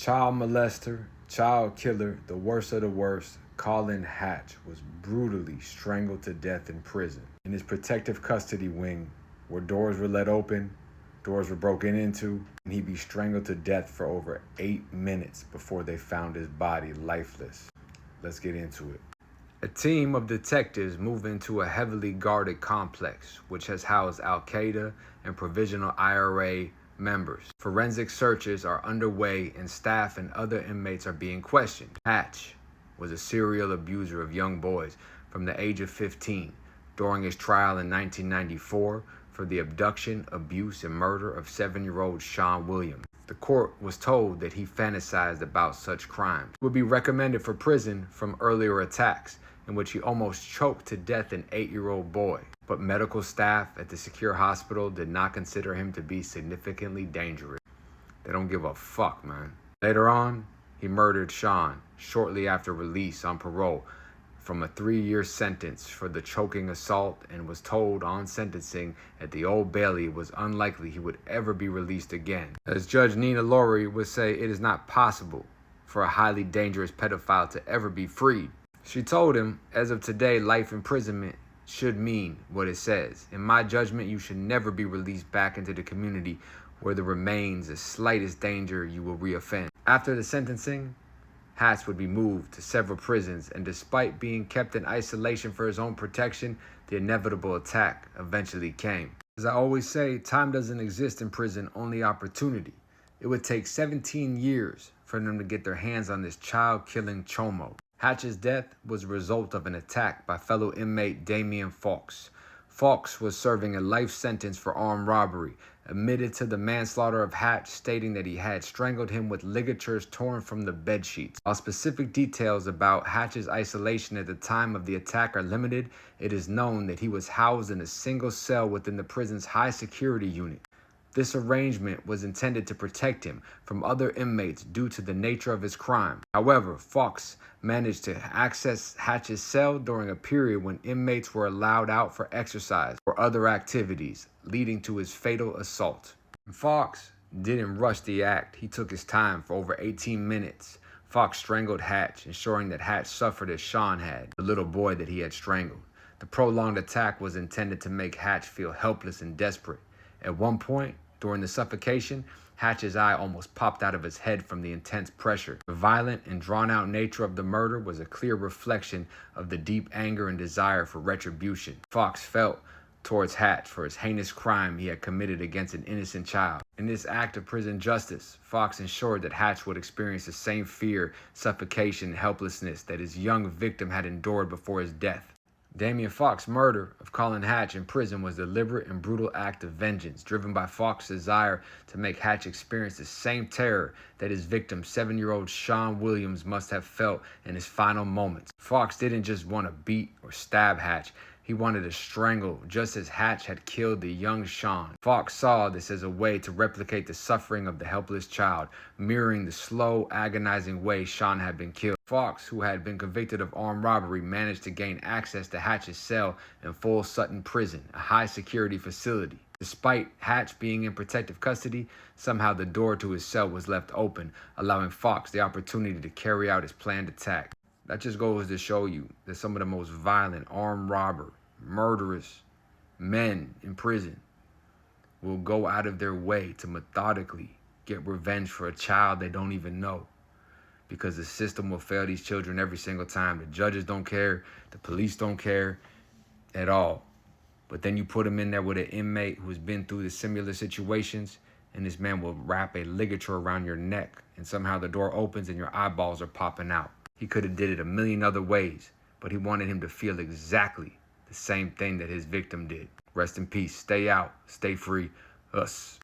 Child molester, child killer, the worst of the worst, Colin Hatch was brutally strangled to death in prison. In his protective custody wing, where doors were let open, doors were broken into, and he'd be strangled to death for over 8 minutes before they found his body lifeless. Let's get into it. A team of detectives move into a heavily guarded complex, which has housed Al-Qaeda and provisional IRA members. Forensic searches are underway and staff and other inmates are being questioned. Hatch was a serial abuser of young boys from the age of 15 during his trial in 1994 for the abduction, abuse, and murder of 7-year-old Sean Williams. The court was told that he fantasized about such crimes. He would be recommended for prison from earlier attacks in which he almost choked to death an 8-year-old boy. But medical staff at the secure hospital did not consider him to be significantly dangerous. They don't give a fuck, man. Later on, he murdered Sean shortly after release on parole from a 3-year sentence for the choking assault and was told on sentencing at the Old Bailey it was unlikely he would ever be released again. As Judge Nina Laurie would say, it is not possible for a highly dangerous pedophile to ever be freed. She told him, as of today, life imprisonment should mean what it says. In my judgment, you should never be released back into the community where there remains the slightest danger you will reoffend. After the sentencing, Hatch would be moved to several prisons, and despite being kept in isolation for his own protection, the inevitable attack eventually came. As I always say, time doesn't exist in prison, only opportunity. It would take 17 years for them to get their hands on this child-killing chomo. Hatch's death was a result of an attack by fellow inmate Damian Fawkes. Fawkes was serving a life sentence for armed robbery, admitted to the manslaughter of Hatch, stating that he had strangled him with ligatures torn from the bedsheets. While specific details about Hatch's isolation at the time of the attack are limited, it is known that he was housed in a single cell within the prison's high security unit. This arrangement was intended to protect him from other inmates due to the nature of his crime. However, Fawkes managed to access Hatch's cell during a period when inmates were allowed out for exercise or other activities, leading to his fatal assault. Fawkes didn't rush the act. He took his time for over 18 minutes. Fawkes strangled Hatch, ensuring that Hatch suffered as Sean had, the little boy that he had strangled. The prolonged attack was intended to make Hatch feel helpless and desperate. At one point, during the suffocation, Hatch's eye almost popped out of his head from the intense pressure. The violent and drawn-out nature of the murder was a clear reflection of the deep anger and desire for retribution Fawkes felt towards Hatch for his heinous crime he had committed against an innocent child. In this act of prison justice, Fawkes ensured that Hatch would experience the same fear, suffocation, and helplessness that his young victim had endured before his death. Damian Fawkes' murder of Colin Hatch in prison was a deliberate and brutal act of vengeance, driven by Fawkes' desire to make Hatch experience the same terror that his victim, 7-year-old Sean Williams, must have felt in his final moments. Fawkes didn't just want to beat or stab Hatch. He wanted to strangle, just as Hatch had killed the young Sean. Fawkes saw this as a way to replicate the suffering of the helpless child, mirroring the slow, agonizing way Sean had been killed. Fawkes, who had been convicted of armed robbery, managed to gain access to Hatch's cell in Full Sutton Prison, a high-security facility. Despite Hatch being in protective custody, somehow the door to his cell was left open, allowing Fawkes the opportunity to carry out his planned attack. That just goes to show you that some of the most violent, armed robber, murderous men in prison will go out of their way to methodically get revenge for a child they don't even know. Because the system will fail these children every single time. The judges don't care. The police don't care at all. But then you put him in there with an inmate who's been through the similar situations, and this man will wrap a ligature around your neck, and somehow the door opens and your eyeballs are popping out. He could have did it a million other ways, but he wanted him to feel exactly the same thing that his victim did. Rest in peace. Stay out. Stay free. Us.